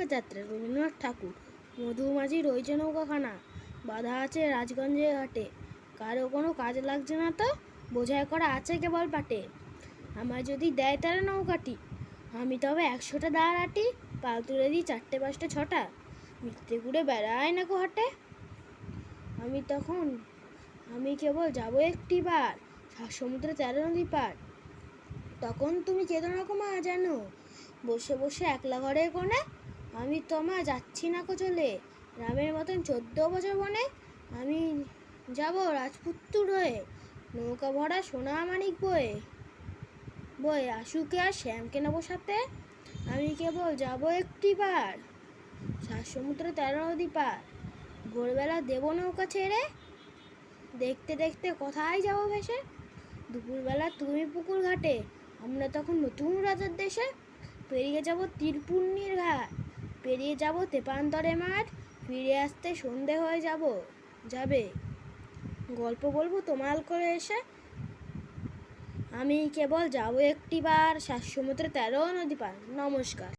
নৌকা যাত্রা রবীন্দ্রনাথ ঠাকুর। মধুমাঝি রয়েছে নৌকাখানা, বাঁধা আছে রাজগঞ্জের ঘাটে। কারো কোনো কাজ লাগছে না তো, বোঝাই করা আছে কেবল পাটে। আমায় যদি দেয় তারা নৌকাটি, আমি তবে 100টা দাঁড় আটি। পাল তুলে দিই 4টে 5টে 6টা, মিথ্যে ঘুরে বেড়ায় না কো হাটে। আমি কেবল যাবো একটিবার, 7 সমুদ্রে 13 নদী পার। তখন তুমি কেঁদো না কো মা জানো, বসে বসে একলা ঘরের কোণে। আমি তোমায় যাচ্ছি না কো চলে, রামের মতন 14 বছর বনে। আমি যাব রাজপুত্তুর হয়ে, নৌকা ভরা সোনা মানিক বয়ে। বয়ে আশুকে আর শ্যামকে নেবো সাথে। আমি কেবল যাব একটিবার, 7 সমুদ্রে 13 নদী পার। ভোরবেলা দেবো নৌকা ছেড়ে, দেখতে দেখতে কোথায় যাব ভেসে। দুপুরবেলা তুমি পুকুর ঘাটে, আমরা তখন নতুন রাজার দেশে। পেরিয়ে যাব তীরপুর্ণির ঘাট, পেরিয়ে যাব তেপান্তরে মাঠ। ফিরে আসতে সন্ধে হয়ে যাবে, গল্প বলবো তোমাল করে এসে। আমি কেবল যাব একটিবার, 7 সমুদ্রে 13 নদী পার। নমস্কার।